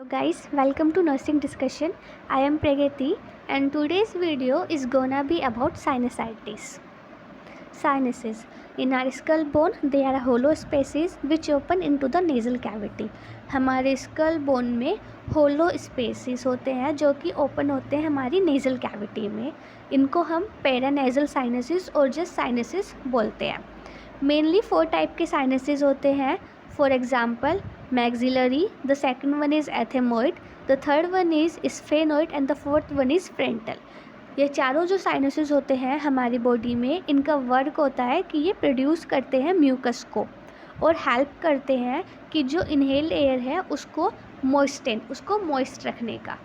Guys, welcome to Nursing Discussion. I am Pragati and today's video is gonna be about sinusitis. Sinuses. In our skull bone, they are hollow spaces which open into the nasal cavity. हमारे skull bone में होलो spaces होते हैं जो कि open होते हैं हमारी nasal cavity में. इनको हम पेरानेजल साइनसिस और जस्ट साइनसिस बोलते हैं. मेनली 4 टाइप के साइनसिस होते हैं. For example maxillary, the second one is ethmoid, the third one is sphenoid and the fourth one is frontal. ये चारों जो साइनसेस होते हैं हमारी बॉडी में, इनका वर्क होता है कि ये प्रोड्यूस करते हैं म्यूकस को और हेल्प करते हैं कि जो इनहेल एयर है उसको मॉइस्ट रखने का.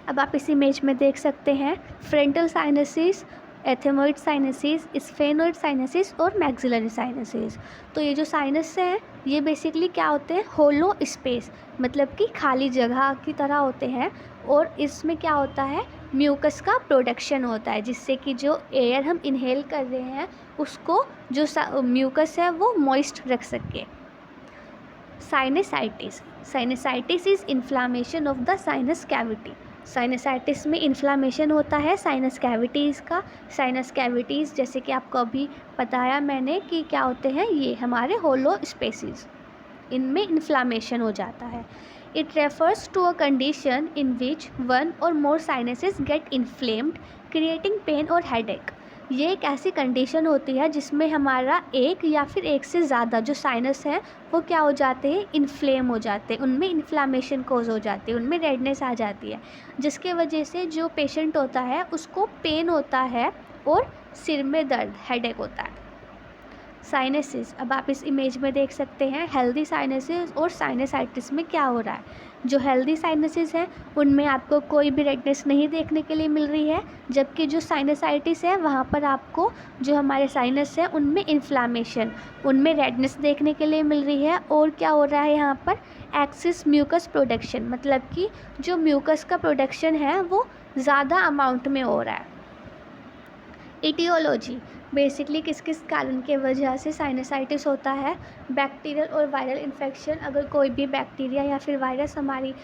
अब आप इस इमेज में देख सकते हैं frontal sinuses, ethmoid sinuses, sphenoid sinuses और मैक्सिलरी साइनसिस. तो ये जो साइनस हैं ये बेसिकली क्या होते हैं, होलो स्पेस, मतलब कि खाली जगह की तरह होते हैं. और इसमें क्या होता है, म्यूकस का प्रोडक्शन होता है जिससे कि जो एयर हम इनहेल कर रहे हैं उसको जो म्यूकस है वो मॉइस्ट रख सके. Sinusitis is inflammation of the sinus cavity. Sinusitis में इन्फ्लामेशन होता है साइनस कैविटीज़ का. साइनस कैविटीज़ जैसे कि आपको अभी बताया मैंने कि क्या होते हैं, ये हमारे होलो स्पेसिस, इनमें इन्फ्लामेशन हो जाता है. It refers to a condition in which one or more sinuses get inflamed creating pain और हेडेक. ये एक ऐसी कंडीशन होती है जिसमें हमारा एक या फिर एक से ज़्यादा जो साइनस हैं वो क्या हो जाते हैं, इन्फ्लेम हो जाते हैं, उनमें इन्फ्लामेशन कोज हो जाती है, उनमें रेडनेस आ जाती है, जिसके वजह से जो पेशेंट होता है उसको पेन होता है और सिर में दर्द, हेडेक होता है. साइनसिस, अब आप इस इमेज में देख सकते हैं हेल्दी साइनसिस और साइनसाइटिस में क्या हो रहा है. जो हेल्दी साइनसिस हैं उनमें आपको कोई भी रेडनेस नहीं देखने के लिए मिल रही है, जबकि जो साइनसाइटिस है वहाँ पर आपको जो हमारे साइनस हैं उनमें इन्फ्लामेशन, उनमें रेडनेस देखने के लिए मिल रही है. और क्या हो रहा है यहाँ पर, एक्सिस म्यूकस प्रोडक्शन, मतलब कि जो म्यूकस का प्रोडक्शन है वो ज़्यादा अमाउंट में हो रहा है. इटियोलॉजी, बेसिकली किस किस कारण के वजह से साइनसाइटिस होता है. बैक्टीरियल और वायरल इन्फेक्शन, अगर कोई भी बैक्टीरिया या फिर वायरस हमारी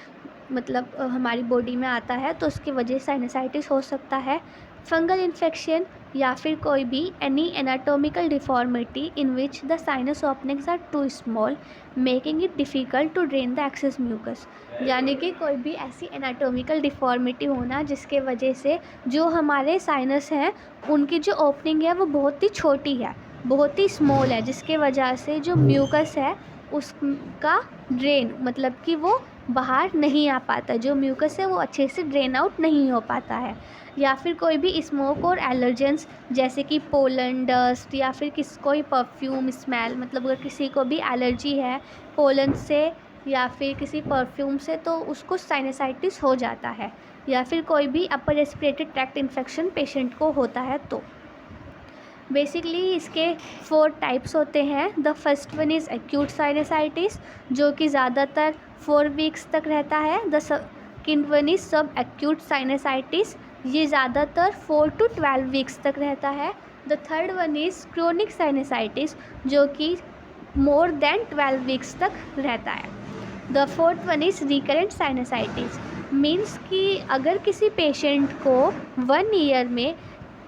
बॉडी में आता है तो उसकी वजह से साइनसाइटिस हो सकता है. फंगल इन्फेक्शन या फिर कोई भी any anatomical deformity in which the sinus openings are too small making it difficult to drain the excess mucus. यानी कि कोई भी ऐसी एनाटोमिकल डिफॉर्मिटी होना जिसके वजह से जो हमारे साइनस हैं उनकी जो ओपनिंग है वो बहुत ही छोटी है, बहुत ही स्मॉल है, जिसके वजह से जो म्यूकस है उसका ड्रेन, मतलब कि वो बाहर नहीं आ पाता, जो म्यूकस है वो अच्छे से ड्रेन आउट नहीं हो पाता है. या फिर कोई भी स्मोक और एलर्जेंस जैसे कि पोलन, डस्ट या फिर कोई परफ्यूम स्मेल, मतलब अगर किसी को भी एलर्जी है पोलन से या फिर किसी परफ्यूम से तो उसको साइनसाइटिस हो जाता है. या फिर कोई भी upper respiratory tract infection patient को होता है तो बेसिकली इसके 4 टाइप्स होते हैं. The first one is acute sinusitis जो कि ज़्यादातर 4 वीक्स तक रहता है. द सेकंड वन इज़ सब एक्यूट साइनसाइटिस, ये ज़्यादातर 4 to 12 वीक्स तक रहता है. The third one is chronic sinusitis जो कि मोर देन 12 वीक्स तक रहता है. The fourth one is recurrent sinusitis, means कि अगर किसी पेशेंट को 1 ईयर में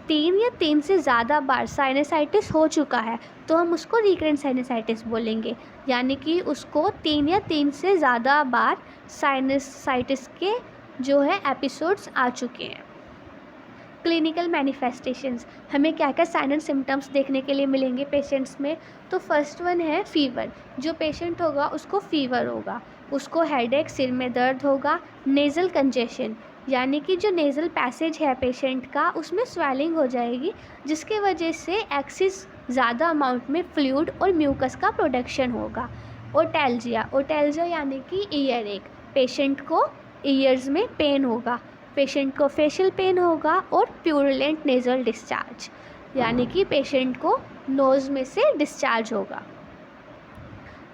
3 या 3 से ज़्यादा बार साइनसाइटिस हो चुका है तो हम उसको रिकरेंट साइनसाइटिस बोलेंगे. यानी कि उसको 3 या 3 से ज़्यादा बार साइनसाइटिस के जो है एपिसोड्स आ चुके हैं. क्लिनिकल मैनिफेस्टेशंस, हमें क्या क्या साइन एंड सिम्टम्स देखने के लिए मिलेंगे पेशेंट्स में. तो फर्स्ट वन है फीवर. जो पेशेंट होगा उसको फीवर होगा, उसको हेडेक, सिर में दर्द होगा. नेज़ल कंजेशन, यानी कि जो नेज़ल पैसेज है पेशेंट का उसमें स्वेलिंग हो जाएगी जिसके वजह से एक्सिस ज़्यादा अमाउंट में फ्लूइड और म्यूकस का प्रोडक्शन होगा. ओटेल्जिया यानी कि ईयर एक, पेशेंट को ईयर्स में पेन होगा, पेशेंट को फेशियल पेन होगा. और प्यूरुलेंट नेज़ल डिस्चार्ज, यानी कि पेशेंट को नोज़ में से डिस्चार्ज होगा.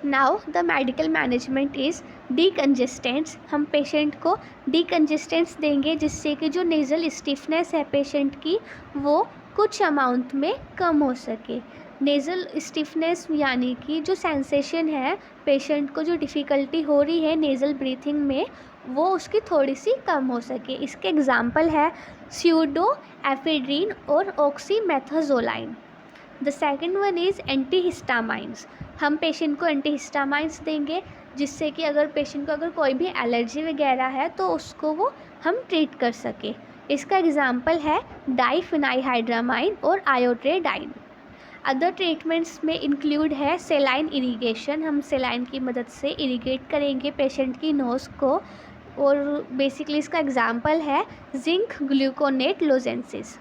Now the medical management is decongestants. हम पेशेंट को डीकंजेस्टेंट्स देंगे जिससे कि जो नेज़ल स्टिफनेस है पेशेंट की वो कुछ अमाउंट में कम हो सके. नेज़ल स्टिफनेस यानी कि जो सेंसेशन है, पेशेंट को जो डिफ़िकल्टी हो रही है नेज़ल ब्रीथिंग में, वो उसकी थोड़ी सी कम हो सके। इसके एग्जांपल है स्यूडो एफेड्रिन और oxymetazoline. The second one is antihistamines. हम पेशेंट को एंटीहिस्टामाइंस देंगे जिससे कि अगर पेशेंट को अगर कोई भी एलर्जी वगैरह है तो उसको वो हम ट्रीट कर सके। इसका एग्जांपल है डाइफिनाइहाइड्रामाइन और आयोट्रेडाइन। अदर ट्रीटमेंट्स में इंक्लूड है सेलाइन इरिगेशन। हम सेलाइन की मदद से इरिगेट करेंगे पेशेंट की नोज़ को, और बेसिकली इसका एग्जांपल है zinc gluconate lozenges.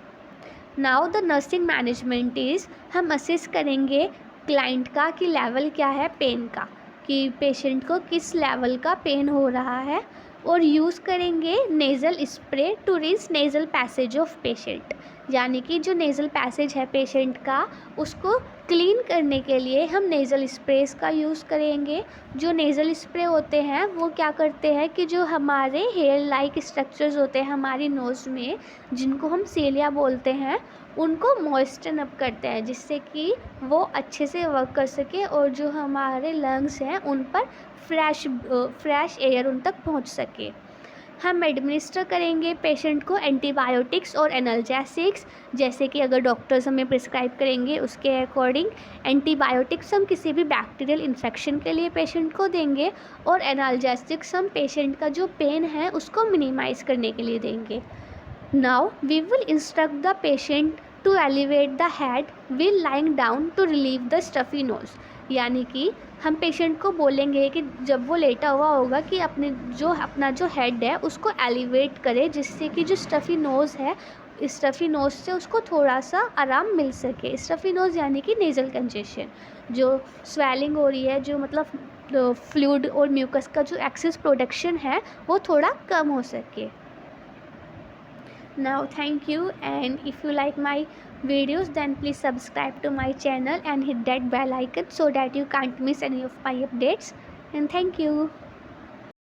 Now the nursing management is, हम असेस करेंगे क्लाइंट का कि लेवल क्या है पेन का, कि पेशेंट को किस लेवल का पेन हो रहा है, और यूज़ करेंगे nasal spray to reach nasal passage of patient. यानी कि जो नेज़ल पैसेज है पेशेंट का, उसको क्लीन करने के लिए हम नेज़ल स्प्रेस का यूज़ करेंगे। जो नेज़ल स्प्रे होते हैं वो क्या करते हैं कि जो हमारे हेयर लाइक स्ट्रक्चर्स होते हैं हमारी नोज़ में, जिनको हम सीलिया बोलते हैं, उनको मॉइस्चन अप करते हैं जिससे कि वो अच्छे से वर्क कर सके और जो हमारे लंग्स हैं उन पर फ्रेश एयर उन तक पहुंच सके। हम एडमिनिस्टर करेंगे पेशेंट को एंटीबायोटिक्स और एनाल्जेसिक्स, जैसे कि अगर डॉक्टर्स हमें प्रिस्क्राइब करेंगे उसके अकॉर्डिंग। एंटीबायोटिक्स हम किसी भी बैक्टीरियल इन्फेक्शन के लिए पेशेंट को देंगे, और एनाल्जेसिक्स हम पेशेंट का जो पेन है उसको मिनिमाइज़ करने के लिए देंगे। Now we will instruct the patient to elevate the head while lying down to relieve the stuffy nose। यानी कि हम पेशेंट को बोलेंगे कि जब वो लेटा हुआ होगा कि अपना जो हेड है उसको एलिवेट करे, जिससे कि जो स्टफ़ी नोज़ है, इस स्टफ़ी नोज़ से उसको थोड़ा सा आराम मिल सके। स्टफ़ी नोज़ यानी कि नेज़ल कंजेशन, जो स्वेलिंग हो रही है, जो मतलब फ्लूइड और म्यूकस का जो एक्सेस प्रोडक्शन है वो थोड़ा कम हो सके। Now thank you, and if you like my videos then please subscribe to my channel and hit that bell icon so that you can't miss any of my updates, and thank you.